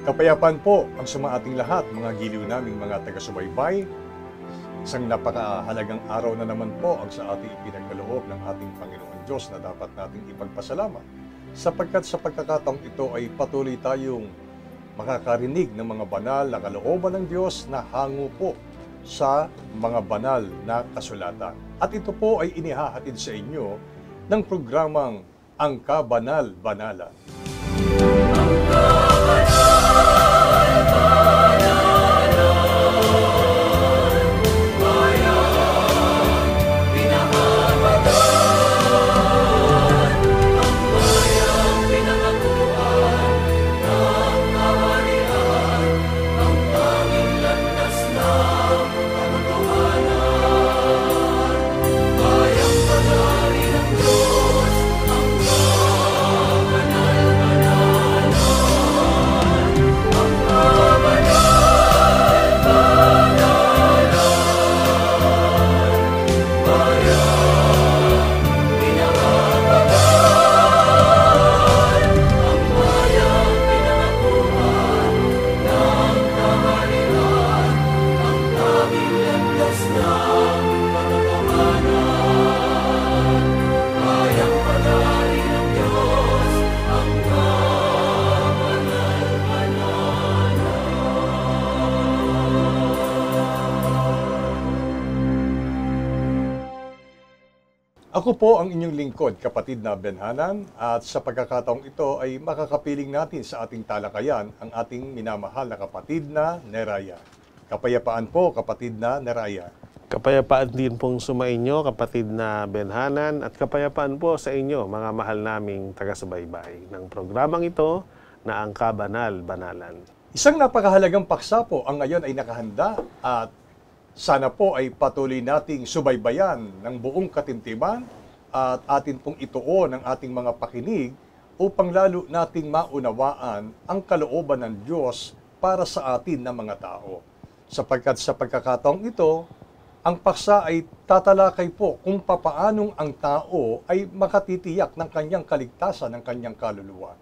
Kapayapaan po ang sumaating lahat, mga giliw naming mga taga-subaybay. Isang napakahalagang araw na naman po ang sa ating ipinagkaloob ng ating Panginoon Diyos na dapat nating ipagpasalamat. Sapagkat sa pagkakataong ito ay patuloy tayong makakarinig ng mga banal na kalooban ng Diyos na hango po sa mga banal na kasulatan. At ito po ay inihahatid sa inyo ng programang Ang Kabanal-Banalan. Ako po ang inyong lingkod, kapatid na Benhanan, at sa pagkakataong ito ay makakapiling natin sa ating talakayan ang ating minamahal na kapatid na Neraya. Kapayapaan po, kapatid na Neraya. Kapayapaan din pong sumainyo, kapatid na Benhanan, at kapayapaan po sa inyo, mga mahal naming taga-subaybay ng programang ito na Ang Kabanal-Banalan. Isang napakahalagang paksa po ang ngayon ay nakahanda at sana po ay patuloy nating subaybayan ng buong katimtiman at atin pong ituon ang ating mga pakinig upang lalo nating maunawaan ang kalooban ng Diyos para sa atin na mga tao. Sapagkat sa pagkakataong ito, ang paksa ay tatalakay po kung papaanong ang tao ay makatitiyak ng kanyang kaligtasan, ng kanyang kaluluwa.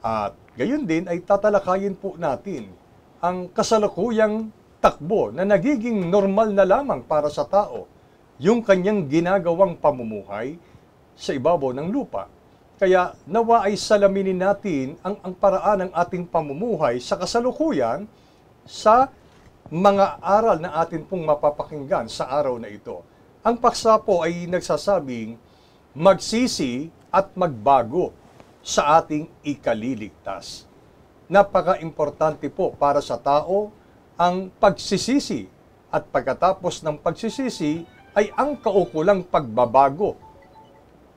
At gayon din ay tatalakayin po natin ang kasalukuyang takbo na nagiging normal na lamang para sa tao, yung kanyang ginagawang pamumuhay sa ibabaw ng lupa. Kaya nawa ay salaminin natin ang paraan ng ating pamumuhay sa kasalukuyan sa mga aral na atin pong mapapakinggan sa araw na ito. Ang paksa po ay nagsasabing magsisi at magbago sa ating ikaliligtas. Napaka-importante po para sa tao ang pagsisisi, at pagkatapos ng pagsisisi ay ang kaukulang pagbabago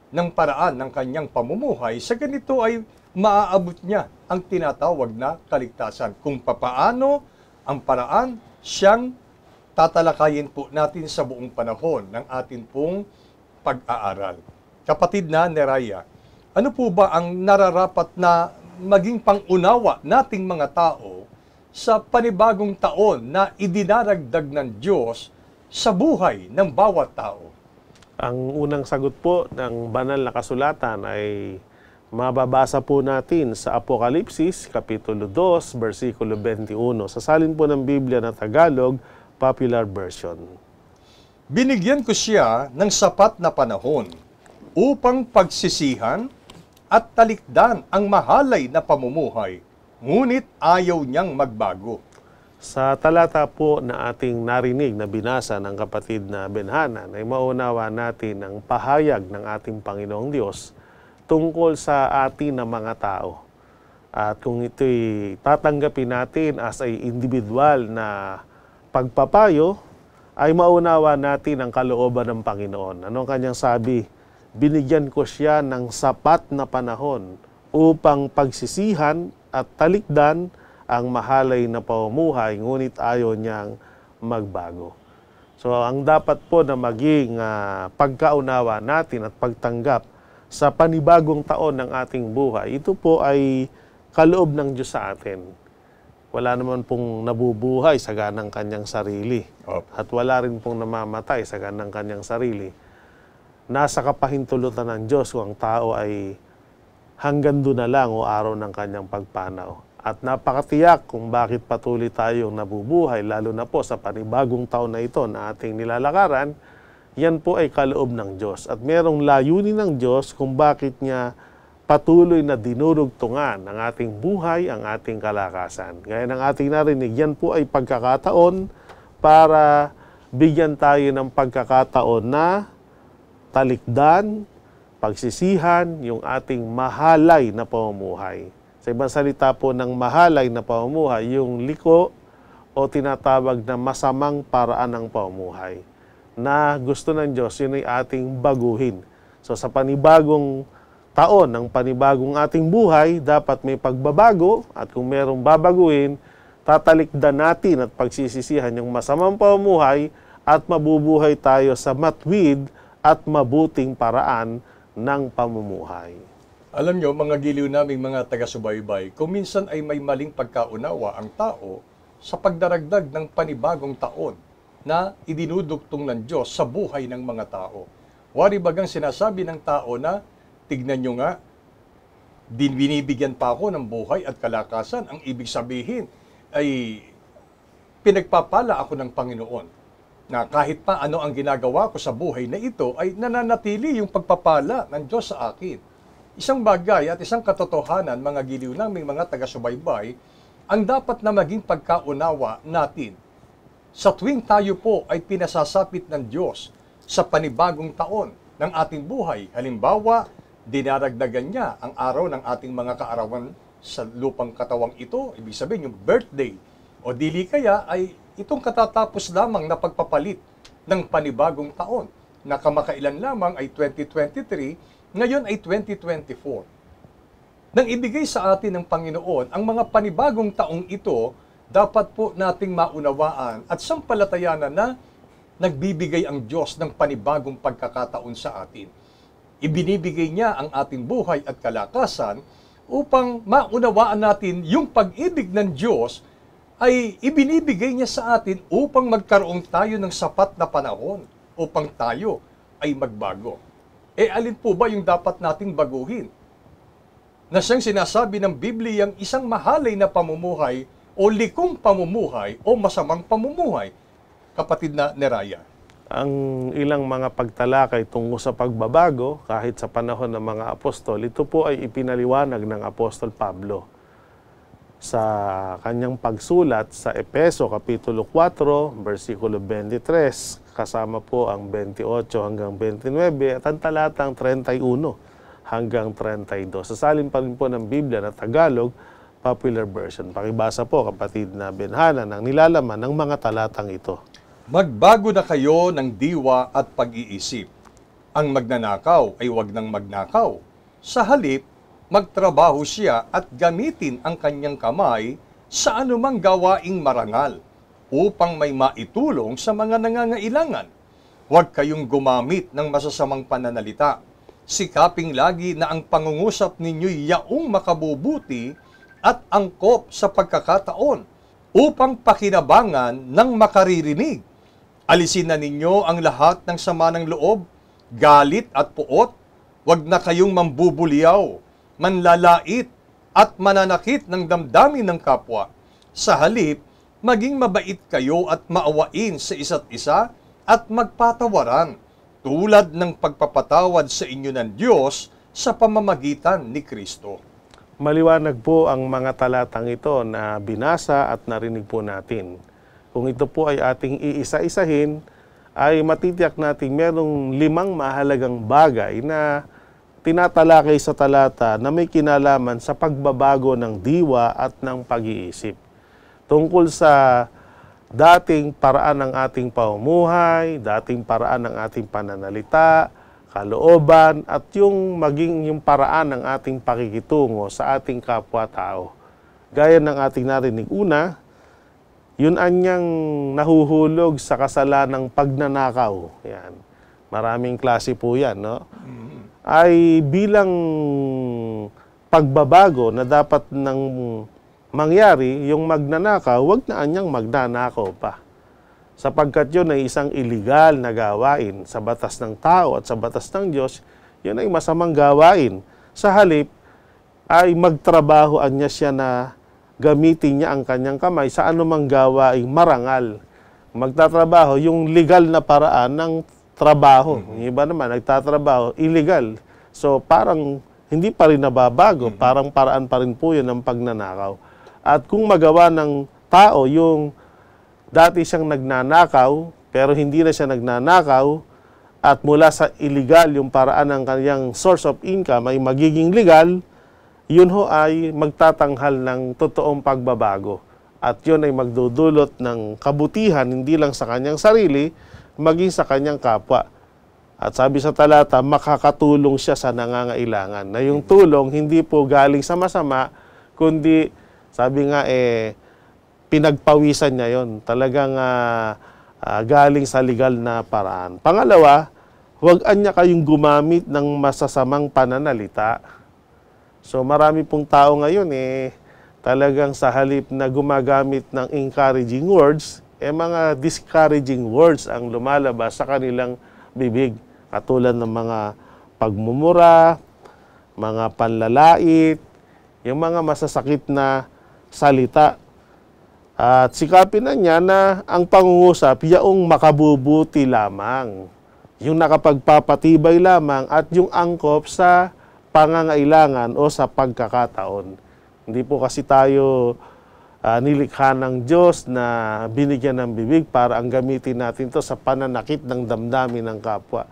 ng paraan ng kanyang pamumuhay. Sa ganito ay maaabot niya ang tinatawag na kaligtasan. Kung papaano ang paraan, siyang tatalakayin po natin sa buong panahon ng atin pong pag-aaral. Kapatid na Neraya, ano po ba ang nararapat na maging pangunawa nating mga tao sa panibagong taon na idinaragdag ng Diyos sa buhay ng bawat tao? Ang unang sagot po ng banal na kasulatan ay mababasa po natin sa Apokalipsis, Kapitulo 2, versikulo 21. Sasalin po ng Biblia na Tagalog, Popular Version. Binigyan ko siya ng sapat na panahon upang pagsisihan at talikdan ang mahalay na pamumuhay, ngunit ayaw niyang magbago. Sa talata po na ating narinig na binasa ng kapatid na Benhanan, ay maunawa natin ang pahayag ng ating Panginoong Diyos tungkol sa atin na mga tao. At kung ito'y tatanggapin natin as ay individual na pagpapayo, ay maunawa natin ang kalooban ng Panginoon. Ano ang kanyang sabi? Binigyan ko siya ng sapat na panahon upang pagsisihan at talikdan ang mahalay na pamumuhay, ngunit ayaw niyang magbago. So, ang dapat po na maging pagkaunawa natin at pagtanggap sa panibagong taon ng ating buhay, ito po ay kaloob ng Diyos sa atin. Wala naman pong nabubuhay sa ganang kanyang sarili. At wala rin pong namamatay sa ganang kanyang sarili. Nasa kapahintulutan ng Diyos kung ang tao ay hanggang doon na lang o araw ng kanyang pagpanaw. At napakatiyak kung bakit patuloy tayong nabubuhay, lalo na po sa panibagong taon na ito na ating nilalakaran, yan po ay kaloob ng Diyos. At merong layunin ng Diyos kung bakit niya patuloy na dinurugtungan ang ating buhay, ang ating kalakasan. Gaya ng ating narinig, yan po ay pagkakataon para bigyan tayo ng pagkakataon na talikdan, pagsisihan yung ating mahalay na pamumuhay. Sa ibang salita po ng mahalay na pamumuhay, yung liko o tinatawag na masamang paraan ng pamumuhay na gusto ng Diyos, yun ay ating baguhin. So sa panibagong taon, ng panibagong ating buhay, dapat may pagbabago at kung merong babaguhin, tatalikdan natin at pagsisisihan yung masamang pamumuhay at mabubuhay tayo sa matwid at mabuting paraan ng pamumuhay. Alam nyo, mga giliw naming mga taga-subaybay, kung minsan ay may maling pagkaunawa ang tao sa pagdaragdag ng panibagong taon na idinudugtong ng Diyos sa buhay ng mga tao. Wari bagang sinasabi ng tao na, tignan nyo nga, binibigyan pa ako ng buhay at kalakasan. Ang ibig sabihin ay pinagpapala ako ng Panginoon na kahit pa ano ang ginagawa ko sa buhay na ito ay nananatili yung pagpapala ng Diyos sa akin. Isang bagay at isang katotohanan, mga giliw naming mga taga-subaybay, ang dapat na maging pagkaunawa natin. Sa tuwing tayo po ay pinasasapit ng Diyos sa panibagong taon ng ating buhay. Halimbawa, dinaragdagan niya ang araw ng ating mga kaarawan sa lupang katawang ito. Ibig sabihin yung birthday. O dili kaya ay itong katatapos lamang na pagpapalit ng panibagong taon na kamakailan lamang ay 2023, ngayon ay 2024. Nang ibigay sa atin ng Panginoon ang mga panibagong taong ito, dapat po nating maunawaan at sampalatayanan na nagbibigay ang Diyos ng panibagong pagkakataon sa atin. Ibinibigay niya ang ating buhay at kalakasan upang maunawaan natin yung pag-ibig ng Diyos ay ibinibigay niya sa atin upang magkaroon tayo ng sapat na panahon upang tayo ay magbago. Alin po ba yung dapat nating baguhin? Na siyang sinasabi ng Biblia, ang isang mahalay na pamumuhay o likong pamumuhay o masamang pamumuhay, kapatid na Neraya. Ang ilang mga pagtalakay tungo sa pagbabago, kahit sa panahon ng mga apostol, ito po ay ipinaliwanag ng Apostol Pablo sa kanyang pagsulat sa Efeso Kapitulo 4, versikulo 23, kasama po ang 28 hanggang 29 at ang talatang 31 hanggang 32. Sasalin pa rin po ng Biblia na Tagalog, Popular Version. Pakibasa po, kapatid na Benhana, ng nilalaman ng mga talatang ito. Magbago na kayo ng diwa at pag-iisip. Ang magnanakaw ay wag nang magnakaw. Sa halip, magtrabaho siya at gamitin ang kanyang kamay sa anumang gawaing marangal upang may maitulong sa mga nangangailangan. Huwag kayong gumamit ng masasamang pananalita. Sikaping lagi na ang pangungusap ninyo'y yaong makabubuti at angkop sa pagkakataon upang pakinabangan ng makaririnig. Alisin na ninyo ang lahat ng sama ng loob, galit at puot. Huwag na kayong mambubuliyaw, manlalait at mananakit ng damdamin ng kapwa. Sa halip, maging mabait kayo at maawain sa isa't isa at magpatawaran, tulad ng pagpapatawad sa inyo ng Diyos sa pamamagitan ni Kristo. Maliwanag po ang mga talatang ito na binasa at narinig po natin. Kung ito po ay ating iisa-isahin, ay matitiyak natin merong 5 mahalagang bagay na tinatalakay sa talata na may kinalaman sa pagbabago ng diwa at ng pag-iisip. Tungkol sa dating paraan ng ating pamumuhay, dating paraan ng ating pananalita, kalooban, at yung maging yung paraan ng ating pakikitungo sa ating kapwa-tao. Gaya ng ating narinig una, yun anyang nahuhulog sa kasalanang pagnanakaw. Yan. Maraming klase po yan, no? Ay bilang pagbabago na dapat ng mangyari, yung magnanakaw, wag na anyang magnanakaw pa. Sapagkat yun ay isang illegal na gawain sa batas ng tao at sa batas ng Diyos, yun ay masamang gawain. Sa halip, ay magtrabahoan niya siya na gamitin niya ang kanyang kamay sa anumang gawaing marangal. Magtatrabaho, yung legal na paraan ng trabaho. Yung iba naman, nagtatrabaho, illegal. So, parang hindi pa rin nababago. Parang paraan pa rin po yun ng pagnanakaw. At kung magawa ng tao yung dati siyang nagnanakaw, pero hindi na siya nagnanakaw, at mula sa illegal yung paraan ng kanyang source of income ay magiging legal, yun ho ay magtatanghal ng totoong pagbabago. At yun ay magdudulot ng kabutihan, hindi lang sa kanyang sarili, maging sa kanyang kapwa. At sabi sa talata, makakatulong siya sa nangangailangan. Na yung tulong, hindi po galing sa masama, kundi, sabi nga, pinagpawisan niya yon. Talagang galing sa legal na paraan. Pangalawa, huwag niya kayong gumamit ng masasamang pananalita. So marami pong tao ngayon talagang sa halip na gumagamit ng encouraging words, mga discouraging words ang lumalabas sa kanilang bibig. Katulad ng mga pagmumura, mga panlalait, yung mga masasakit na salita. At sikapin na niya na ang pangungusap, yaong makabubuti lamang. Yung nakapagpapatibay lamang at yung angkop sa pangangailangan o sa pagkakataon. Hindi po kasi tayo nilikha ng Diyos na binigyan ng bibig para ang gamitin natin to sa pananakit ng damdamin ng kapwa.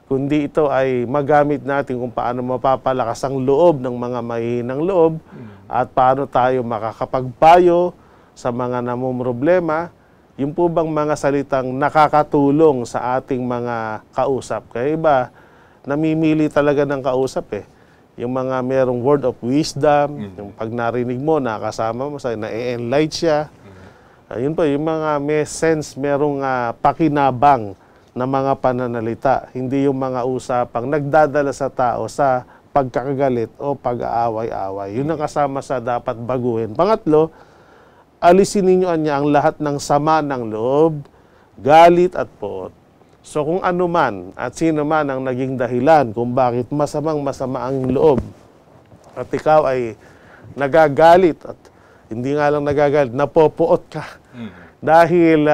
Kundi ito ay magamit natin kung paano mapapalakas ang loob ng mga mahihinang loob at paano tayo makakapagpayo sa mga namumroblema. Yung po bang mga salitang nakakatulong sa ating mga kausap. Kaya iba, namimili talaga ng kausap Yung mga merong word of wisdom, yung pag narinig mo, nakasama mo, na-enlight siya. Yun po, yung mga may sense, merong pakinabang na mga pananalita. Hindi yung mga usapang nagdadala sa tao sa pagkakagalit o pag-aaway-away. Yun ang kasama sa dapat baguhin. Pangatlo, alisin ninyo niya ang lahat ng sama ng loob, galit at poot. So kung ano man at sino man ang naging dahilan kung bakit masama ang loob at ikaw ay nagagalit at hindi nga lang nagagalit, napopoot ka dahil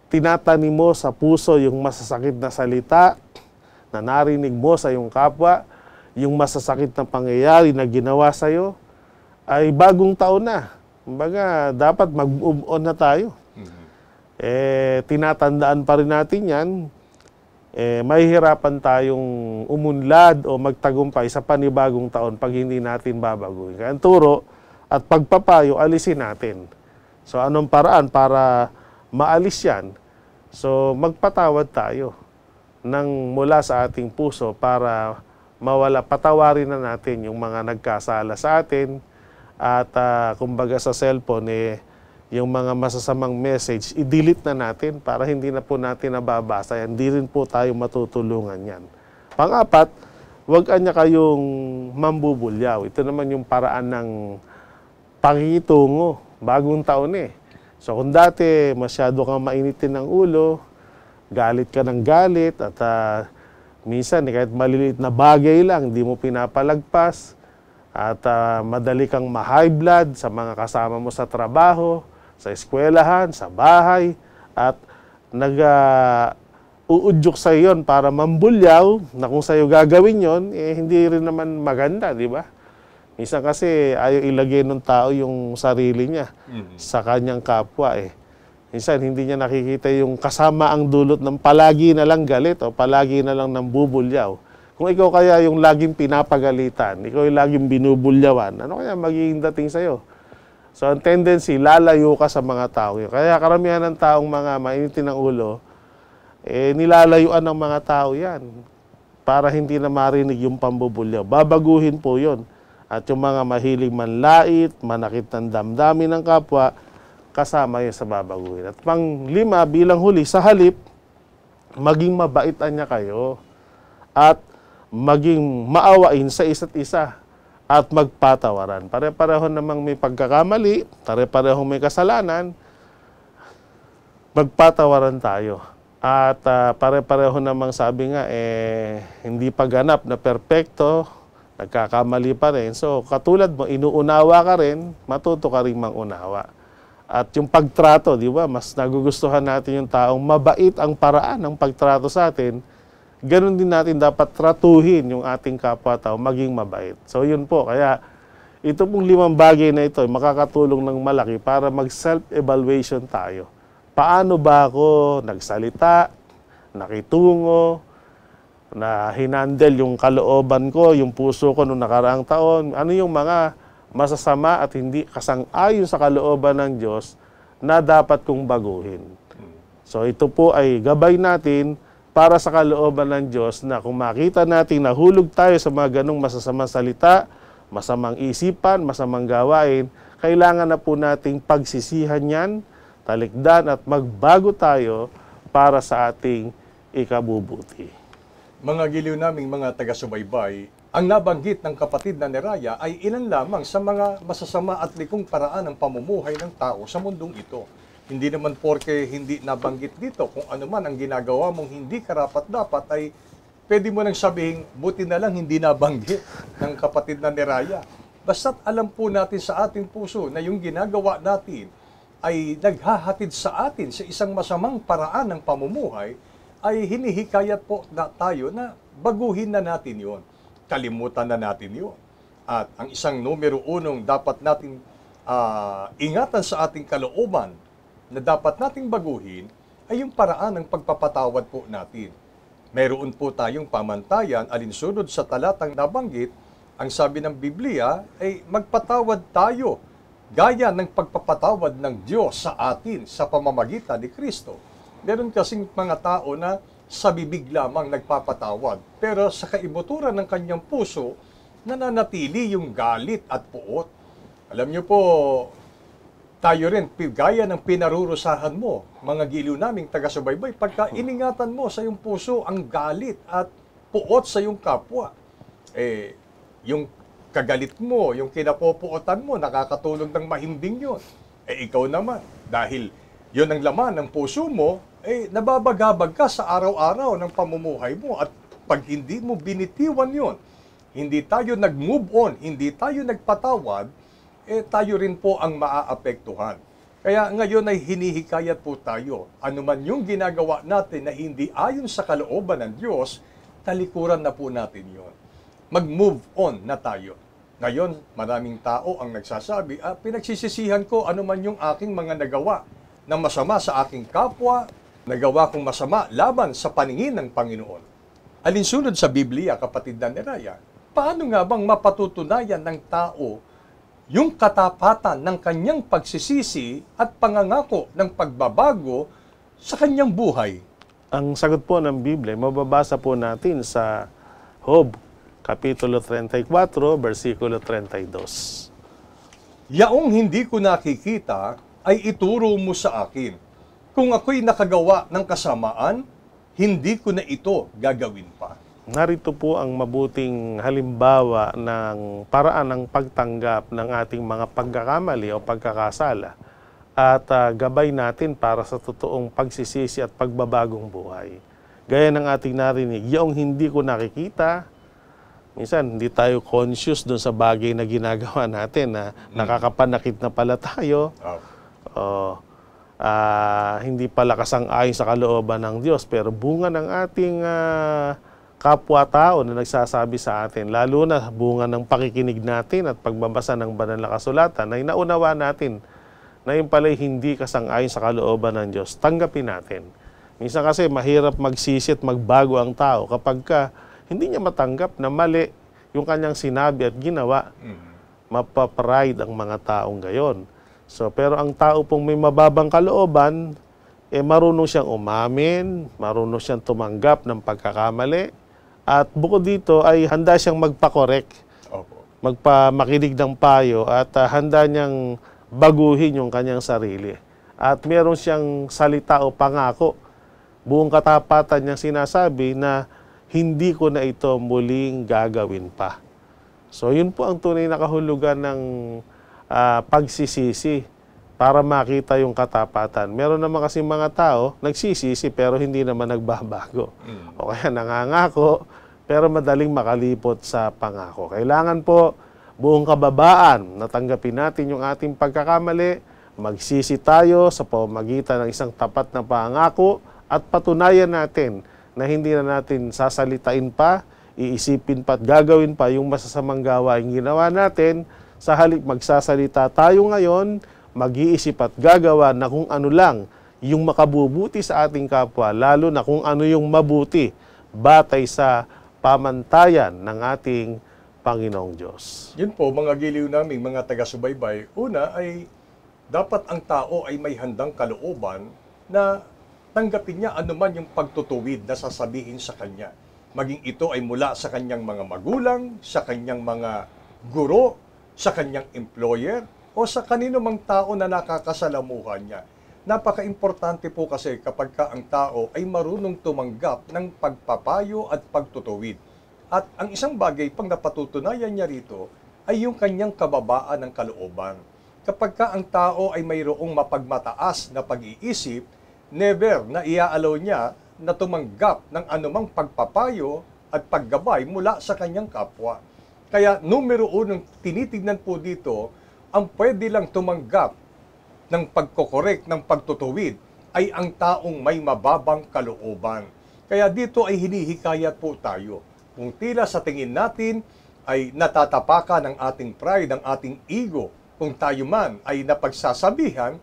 tinatanim mo sa puso yung masasakit na salita na narinig mo sa iyong kapwa, yung masasakit na pangyayari na ginawa sa iyo, ay bagong taon na. Kumbaga, dapat mag-move on na tayo. Tinatandaan pa rin natin yan, mahihirapan tayong umunlad o magtagumpay sa panibagong taon pag hindi natin babaguhin. Kaya ang turo at pagpapayo, alisin natin. So, anong paraan para maalis yan? So, magpatawad tayo mula sa ating puso para patawarin na natin yung mga nagkasala sa atin. At kumbaga sa cellphone, yung mga masasamang message, i-delete na natin para hindi na po natin nababasa yan. Hindi rin po tayo matutulungan yan. Pang-apat, huwag niya kayong mambubulyaw. Ito naman yung paraan ng pangitungo. Bagong taon So kung dati masyado kang mainitin ng ulo, galit ka ng galit, at minsan kahit maliliit na bagay lang, hindi mo pinapalagpas, at madali kang ma-high blood sa mga kasama mo sa trabaho, sa eskwelahan, sa bahay, at nag-uudyok sa iyon para mambulyaw na kung sa'yo gagawin yon, hindi rin naman maganda, di ba? Minsan kasi ayaw ilagay ng tao yung sarili niya sa kanyang kapwa Minsan hindi niya nakikita yung kasama ang dulot ng palagi na lang galit o palagi na lang nambubulyaw. Kung ikaw kaya yung laging pinapagalitan, ikaw yung laging binubulyawan, ano kaya magiging dating sa'yo? So, ang tendency, lalayo ka sa mga tao. Kaya karamihan ng taong mga mainitin ng ulo, nilalayuan ng mga tao yan para hindi na marinig yung pambubulyaw. Babaguhin po yon. At yung mga mahilig manlait, manakit ng damdamin ng kapwa, kasama yun sa babaguhin. At pang-lima, bilang huli, sa halip, maging mabaitan niya kayo at maging maawain sa isa't isa at magpatawaran. Pare-pareho namang may pagkakamali, pare-parehong may kasalanan, magpatawaran tayo. At pare-pareho namang sabi nga, hindi pa ganap na perpekto, nagkakamali pa rin. So, katulad mo, inuunawa ka rin, matuto ka rin mangunawa. At yung pagtrato, di ba, mas nagugustuhan natin yung taong mabait ang paraan ng pagtrato sa atin, ganun din natin dapat tratuhin yung ating kapwa-tao, maging mabait. So, yun po. Kaya, ito pong 5 bagay na ito, makakatulong ng malaki para mag-self-evaluation tayo. Paano ba ako nagsalita, nakitungo, na hinandle yung kalooban ko, yung puso ko noong nakaraang taon? Ano yung mga masasama at hindi kasang-ayon sa kalooban ng Diyos na dapat kong baguhin? So ito po ay gabay natin para sa kalooban ng Diyos na kung makita natin nahulog tayo sa mga ganong masasamang salita, masamang isipan, masamang gawain, kailangan na po nating pagsisihan yan, talikdan at magbago tayo para sa ating ikabubuti. Mga giliw naming mga taga-subaybay, ang nabanggit ng kapatid na Neraya ay ilan lamang sa mga masasama at likong paraan ng pamumuhay ng tao sa mundong ito. Hindi naman porke hindi nabanggit dito kung ano man ang ginagawa mong hindi karapat-dapat ay pwede mo nang sabihin, buti na lang hindi nabanggit ng kapatid na Neraya. Basta't alam po natin sa ating puso na yung ginagawa natin ay naghahatid sa atin sa isang masamang paraan ng pamumuhay, ay hinihikayat po na tayo na baguhin na natin yon. Kalimutan na natin yon. At ang isang numero 1 dapat natin ingatan sa ating kalooban na dapat nating baguhin ay yung paraan ng pagpapatawad po natin. Meron po tayong pamantayan alinsunod sa talatang nabanggit, ang sabi ng Biblia ay magpatawad tayo gaya ng pagpapatawad ng Diyos sa atin sa pamamagitan ni Kristo. Meron kasing mga tao na sa bibig lamang nagpapatawad, pero sa kaibuturan ng kanyang puso, nananatili yung galit at puot. Alam niyo po, tayo rin, gaya ng pinarurusahan mo, mga giliw naming taga-subaybay, pagka iningatan mo sa iyong puso ang galit at puot sa iyong kapwa, yung kagalit mo, yung kinapopuotan mo, nakakatulog ng mahimbing yun. Ikaw naman, dahil yun ang laman ng puso mo, nababagabag ka sa araw-araw ng pamumuhay mo. At pag hindi mo binitiwan yun, hindi tayo nag-move on, hindi tayo nagpatawad, tayo rin po ang maaapektuhan. Kaya ngayon ay hinihikayat po tayo. Ano man yung ginagawa natin na hindi ayon sa kalooban ng Diyos, talikuran na po natin yon. Mag-move on na tayo. Ngayon, maraming tao ang nagsasabi, pinagsisisihan ko ano man yung aking mga nagawa na masama sa aking kapwa, nagawa kong masama laban sa paningin ng Panginoon. Alinsunod sa Biblia, kapatid na Neraya, paano nga bang mapatutunayan ng tao yung katapatan ng kanyang pagsisisi at pangangako ng pagbabago sa kanyang buhay? Ang sagot po ng Biblia, mababasa po natin sa Job, Kapitulo 34, versikulo 32. Yaong hindi ko nakikita ay ituro mo sa akin. Kung ako'y nakagawa ng kasamaan, hindi ko na ito gagawin pa. Narito po ang mabuting halimbawa ng paraan ng pagtanggap ng ating mga pagkakamali o pagkakasala at gabay natin para sa totoong pagsisisi at pagbabagong buhay. Gaya ng ating narinig, yung hindi ko nakikita, minsan hindi tayo conscious dun sa bagay na ginagawa natin na nakakapanakit na pala tayo. Hindi pala kasang-ayon sa kalooban ng Diyos, pero bunga ng ating kapwa-tao na nagsasabi sa atin, lalo na bunga ng pakikinig natin at pagbabasa ng banal na kasulatan, ay naunawa natin na yung pala'y hindi kasang-ayon sa kalooban ng Diyos, tanggapin natin. Minsan kasi mahirap magsisi at magbago ang tao kapag hindi niya matanggap na mali yung kanyang sinabi at ginawa. Mapapride ang mga taong gayon. So, pero ang tao pong may mababang kalooban, marunong siyang umamin, marunong siyang tumanggap ng pagkakamali, at bukod dito ay handa siyang magpa-correct, makinig ng payo, at handa niyang baguhin yung kanyang sarili. At meron siyang salita o pangako, buong katapatan niyang sinasabi na hindi ko na ito muling gagawin pa. So yun po ang tunay na kahulugan ng pagsisisi para makita yung katapatan. Meron naman kasi mga tao nagsisisi pero hindi naman nagbabago. O kaya nangangako pero madaling makalipot sa pangako. Kailangan po buong kababaan na tanggapin natin yung ating pagkakamali, magsisi tayo sa pamamagitan ng isang tapat na pangako at patunayan natin na hindi na natin sasalitain pa, iisipin pa at gagawin pa yung masasamang gawain ginawa natin. Sa halip magsasalita tayo ngayon, mag-iisip at gagawa na kung ano lang yung makabubuti sa ating kapwa, lalo na kung ano yung mabuti batay sa pamantayan ng ating Panginoong Diyos. Yun po, mga giliw naming mga taga-subaybay, una ay dapat ang tao ay may handang kalooban na tanggapin niya anuman yung pagtutuwid na sasabihin sa kanya. Maging ito ay mula sa kanyang mga magulang, sa kanyang mga guro, sa kanyang employer, o sa kanino mang tao na nakakasalamuhan niya. Napaka-importante po kasi kapag ka ang tao ay marunong tumanggap ng pagpapayo at pagtutuwid. At ang isang bagay pang napatutunayan niya rito ay yung kanyang kababaan ng kalooban. Kapag ka ang tao ay mayroong mapagmataas na pag-iisip, never na iaalaw niya na tumanggap ng anumang pagpapayo at paggabay mula sa kanyang kapwa. Kaya numero unong tinitignan po dito, ang pwede lang tumanggap ng pagkokorek, ng pagtutuwid, ay ang taong may mababang kalooban. Kaya dito ay hinihikayat po tayo. Kung tila sa tingin natin ay natatapakan ng ating pride, ng ating ego, kung tayo man ay napagsasabihan,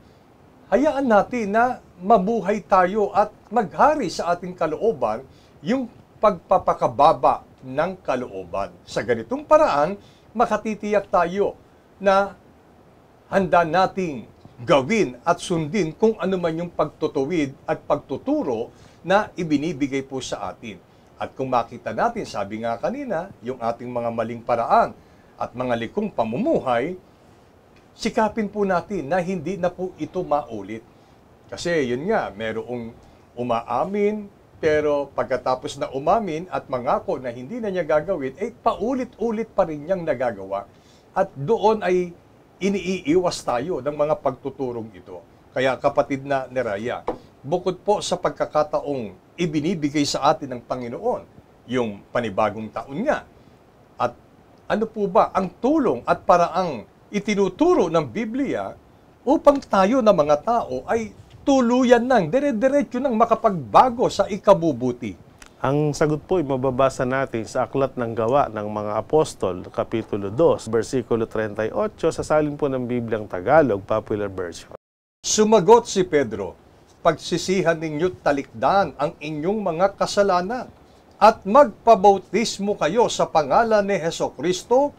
hayaan natin na mabuhay tayo at maghari sa ating kalooban yung pagpapakababa ng kalooban. Sa ganitong paraan, makatitiyak tayo na handa nating gawin at sundin kung ano man yung pagtutuwid at pagtuturo na ibinibigay po sa atin. At kung makita natin, sabi nga kanina, yung ating mga maling paraan at mga likong pamumuhay, sikapin po natin na hindi na po ito maulit. Kasi yun nga, merong umaamin, pero pagkatapos na umamin at mangako na hindi na niya gagawin, paulit-ulit pa rin niyang nagagawa. At doon ay iniiiwas tayo ng mga pagtuturong ito. Kaya kapatid na Neraya, bukod po sa pagkakataong ibinibigay sa atin ng Panginoon, yung panibagong taon nga, at ano po ba ang tulong at paraang itinuturo ng Biblia upang tayo na mga tao ay tuluyan ng, dire-diretso ng makapagbago sa ikabubuti. Ang sagot po ay mababasa natin sa Aklat ng Gawa ng mga Apostol, Kapitulo 2, versikulo 38, sa salin po ng Bibliang Tagalog, Popular Version. Sumagot si Pedro, pagsisihan ninyo't talikdan ang inyong mga kasalanan at magpabautismo kayo sa pangalan ni Hesukristo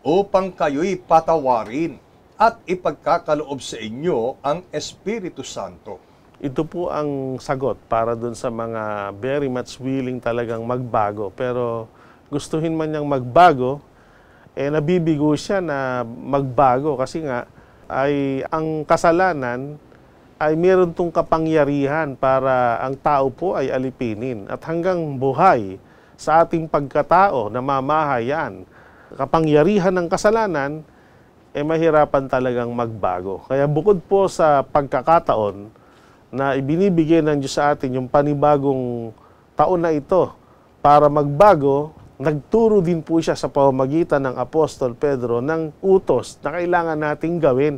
upang kayo'y patawarin at ipagkakaloob sa inyo ang Espiritu Santo. Ito po ang sagot para dun sa mga very much willing talagang magbago. Pero gustuhin man niyang magbago, nabibigo siya na magbago kasi nga ay ang kasalanan ay meron tong kapangyarihan para ang tao po ay alipinin. At hanggang buhay sa ating pagkatao na mamahayan, kapangyarihan ng kasalanan, mahirapan talagang magbago. Kaya bukod po sa pagkakataon na ibinibigay ng Diyos sa atin yung panibagong taon na ito para magbago, nagturo din po siya sa pamamagitan ng Apostol Pedro ng utos na kailangan nating gawin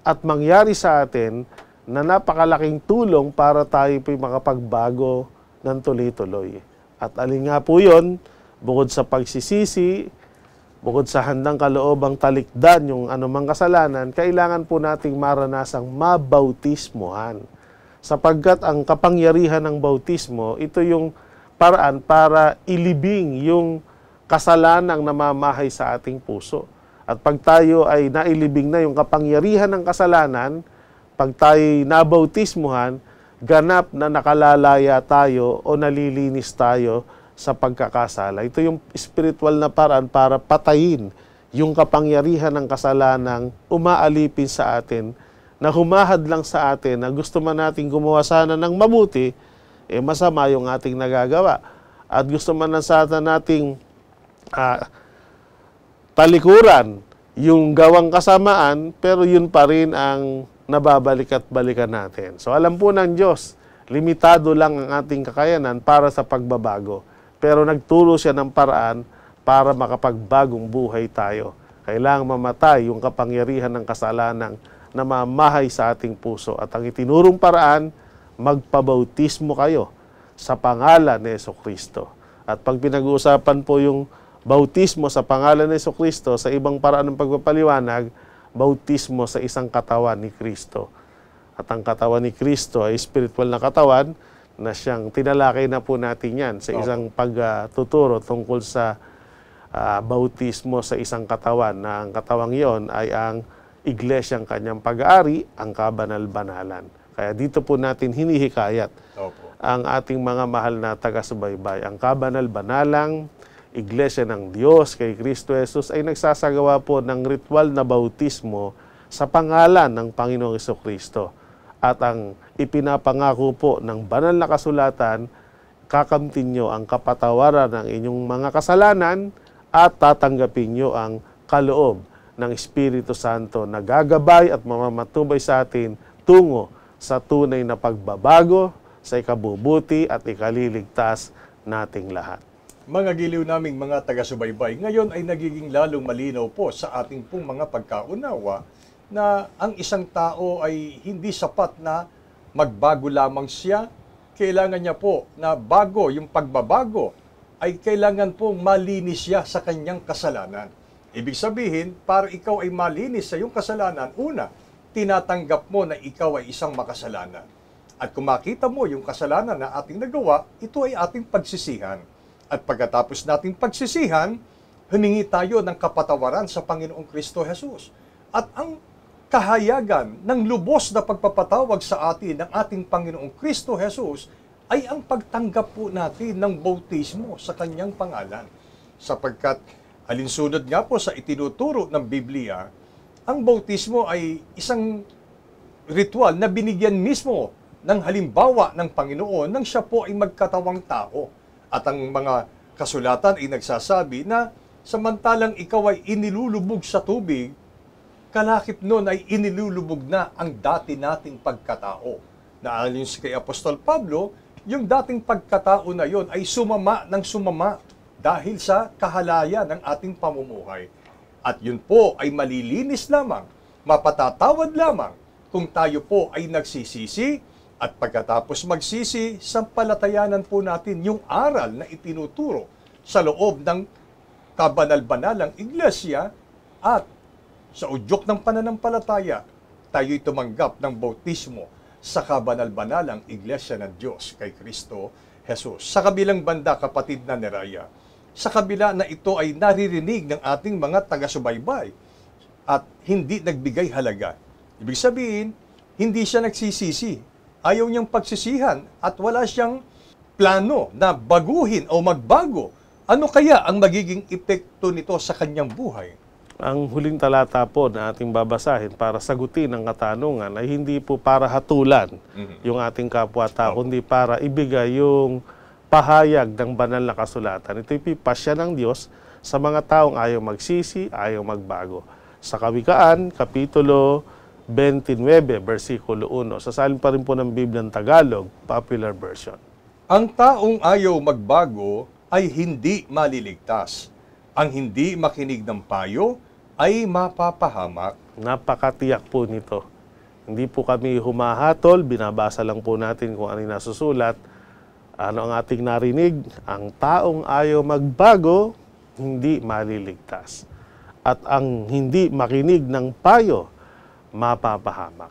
at mangyari sa atin na napakalaking tulong para tayo po'y makapagbago ng tuloy-tuloy. At alin nga po yun, bukod sa pagsisisi, bukod sa handang kaloobang talikdan yung anumang kasalanan, kailangan po nating maranasang mabautismohan. Sapagkat ang kapangyarihan ng bautismo, ito yung paraan para ilibing yung kasalanang namamahay sa ating puso. At pag tayo ay nailibing na yung kapangyarihan ng kasalanan, pag tayo nabautismohan, ganap na nakalalaya tayo o nalilinis tayo sa pagkakasala. Ito yung spiritual na paraan para patayin yung kapangyarihan ng kasalanang umaalipin sa atin, na humahad lang sa atin, na gusto man nating gumawa sana ng mabuti, masama yung ating nagagawa. At gusto man sa atin nating talikuran yung gawang kasamaan, pero yun pa rin ang nababalik at balikan natin. So alam po ng Diyos, limitado lang ang ating kakayanan para sa pagbabago. Pero nagturo siya ng paraan para makapagbagong buhay tayo. Kailangang mamatay yung kapangyarihan ng kasalanang namamahay sa ating puso. At ang itinurong paraan, magpabautismo kayo sa pangalan ni Jesucristo. At pag pinag-uusapan po yung bautismo sa pangalan ni Jesucristo, sa ibang paraan ng pagpapaliwanag, bautismo sa isang katawan ni Kristo. At ang katawan ni Kristo ay spiritual na katawan na siyang tinalakay na po natin yan sa isang pagtuturo tungkol sa bautismo sa isang katawan, na ang katawang yon ay ang iglesyang kanyang pag-aari, ang kabanal-banalan. Kaya dito po natin hinihikayat ang ating mga mahal na taga-subaybay. Ang kabanal-banalang iglesia ng Diyos kay Kristo Jesus ay nagsasagawa po ng ritual na bautismo sa pangalan ng Panginoong Jesucristo. At ang ipinapangako po ng banal na kasulatan, kakamtin nyo ang kapatawaran ng inyong mga kasalanan at tatanggapin nyo ang kaloob ng Espiritu Santo na gagabay at mamamatubay sa atin tungo sa tunay na pagbabago, sa ikabubuti at ikaliligtas nating lahat. Mga giliw naming mga taga-subaybay, ngayon ay nagiging lalong malinaw po sa ating pong mga pagkaunawa na ang isang tao ay hindi sapat na magbago lamang siya. Kailangan niya po na bago yung pagbabago ay kailangan pong malinis siya sa kanyang kasalanan. Ibig sabihin, para ikaw ay malinis sa iyong kasalanan, una, tinatanggap mo na ikaw ay isang makasalanan. At kung makita mo yung kasalanan na ating nagawa, ito ay ating pagsisihan. At pagkatapos nating pagsisihan, humingi tayo ng kapatawaran sa Panginoong Kristo Jesus. At ang kahayagan ng lubos na pagpapatawag sa atin ng ating Panginoong Kristo Jesus ay ang pagtanggap po natin ng bautismo sa kanyang pangalan. Sapagkat alinsunod nga po sa itinuturo ng Biblia, ang bautismo ay isang ritual na binigyan mismo ng halimbawa ng Panginoon nang siya po ay magkatawang tao. At ang mga kasulatan ay nagsasabi na samantalang ikaw ay inilulubog sa tubig, kalakip nun ay inilulubog na ang dati nating pagkatao. Na ayon kay Apostol Pablo, yung dating pagkatao na yon ay sumama ng sumama dahil sa kahalaya ng ating pamumuhay. At yun po ay malilinis lamang, mapatatawad lamang kung tayo po ay nagsisisi. At pagkatapos magsisi, sampalatayanan po natin yung aral na itinuturo sa loob ng kabanal-banalang iglesia at sa udyok ng pananampalataya, tayo'y tumanggap ng bautismo sa kabanal-banalang iglesia ng Diyos kay Kristo Jesus. Sa kabilang banda, kapatid na Neraya, sa kabila na ito ay naririnig ng ating mga taga-subaybay at hindi nagbigay halaga. Ibig sabihin, hindi siya nagsisisi. Ayaw niyang pagsisihan at wala siyang plano na baguhin o magbago. Ano kaya ang magiging epekto nito sa kanyang buhay? Ang huling talata po na ating babasahin para sagutin ang katanungan ay hindi po para hatulan yung ating kapwa-tao, kundi para ibigay yung pahayag ng banal na kasulatan. Ito'y pipasya ng Diyos sa mga taong ayaw magsisi, ayaw magbago. Sa Kawikaan, Kapitulo 29, versikulo 1. Sasalin pa rin po ng Biblia ng Tagalog, Popular Version. Ang taong ayaw magbago ay hindi maliligtas. Ang hindi makinig ng payo ay mapapahamak. Napakatiyak po nito. Hindi po kami humahatol, binabasa lang po natin kung ano yung nasusulat. Ano ang ating narinig? Ang taong ayaw magbago, hindi maliligtas. At ang hindi makinig ng payo, mapapahamak.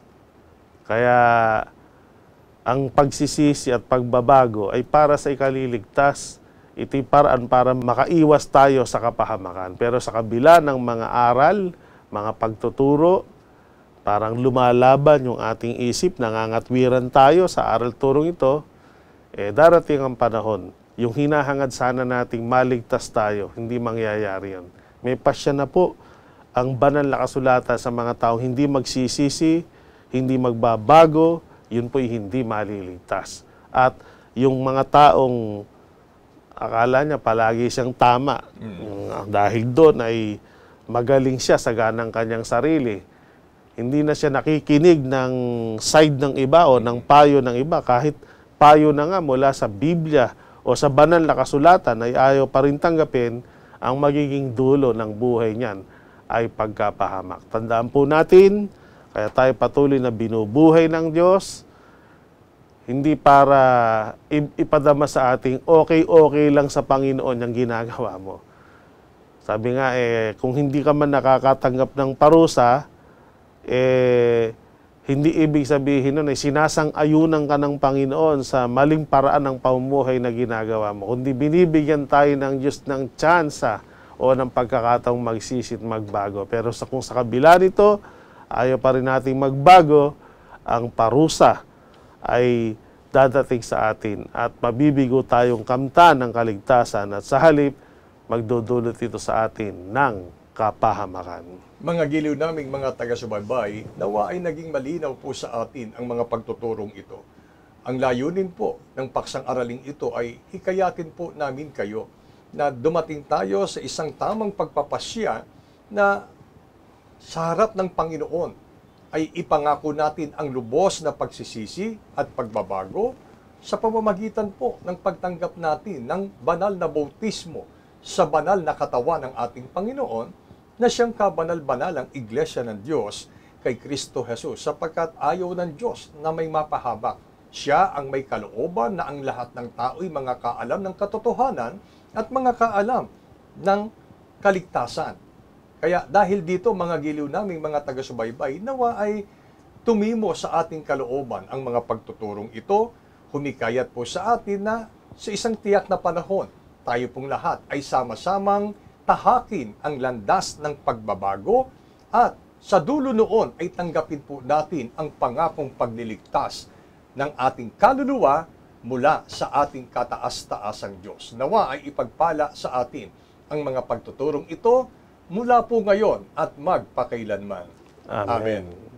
Kaya ang pagsisisi at pagbabago ay para sa ikaliligtas. Ito'y paraan para makaiwas tayo sa kapahamakan. Pero sa kabila ng mga aral, mga pagtuturo, parang lumalaban yung ating isip, nangangatwiran tayo sa aral turong ito, darating ang panahon, yung hinahangad sana nating maligtas tayo, hindi mangyayari yun. May pasya na po ang banal na kasulatan sa mga taong hindi magsisisi, hindi magbabago, yun po'y hindi maliligtas. At yung mga taong akala niya palagi siyang tama, dahil doon ay magaling siya sa ganang kanyang sarili, hindi na siya nakikinig ng side ng iba o ng payo ng iba, kahit payo na nga mula sa Biblia o sa banal na kasulatan ay ayaw pa rin tanggapin, ang magiging dulo ng buhay niyan ay pagkapahamak. Tandaan po natin, kaya tayo patuloy na binubuhay ng Diyos, hindi para ipadama sa ating okay lang sa Panginoon yung ginagawa mo. Sabi nga, kung hindi ka man nakakatanggap ng parusa, hindi ibig sabihin nun ay sinasang-ayunan ka ng Panginoon sa maling paraan ng pamumuhay na ginagawa mo. Kundi binibigyan tayo ng Diyos ng tsansa o ng pagkakataong magsisit magbago. Pero kung sa kabila nito, ayaw pa rin nating magbago, ang parusa ay dadating sa atin at mabibigo tayong kamtan ng kaligtasan at sa halip, magdudulot ito sa atin ng kapahamakan. Mga giliw naming mga taga-subaybay, nawa ay naging malinaw po sa atin ang mga pagtuturong ito. Ang layunin po ng paksang araling ito ay hikayatin po namin kayo na dumating tayo sa isang tamang pagpapasya na sa harap ng Panginoon ay ipangako natin ang lubos na pagsisisi at pagbabago sa pamamagitan po ng pagtanggap natin ng banal na bautismo sa banal na katawan ng ating Panginoon na siyang kabanal-banalang iglesia ng Diyos kay Kristo Jesus, sapagkat ayaw ng Diyos na may mapahabak. Siya ang may kalooban na ang lahat ng tao'y mga kaalam ng katotohanan at mga kaalam ng kaligtasan. Kaya dahil dito, mga giliw naming mga taga-subaybay, nawa ay tumimo sa ating kalooban ang mga pagtuturong ito, humikayat po sa atin na sa isang tiyak na panahon, tayo pong lahat ay sama-samang tahakin ang landas ng pagbabago at sa dulo noon ay tanggapin po natin ang pangakong pagliligtas ng ating kaluluwa mula sa ating kataas-taasang Diyos. Nawa ay ipagpala sa atin ang mga pagtuturong ito mula po ngayon at magpakailanman. Amen. Amen.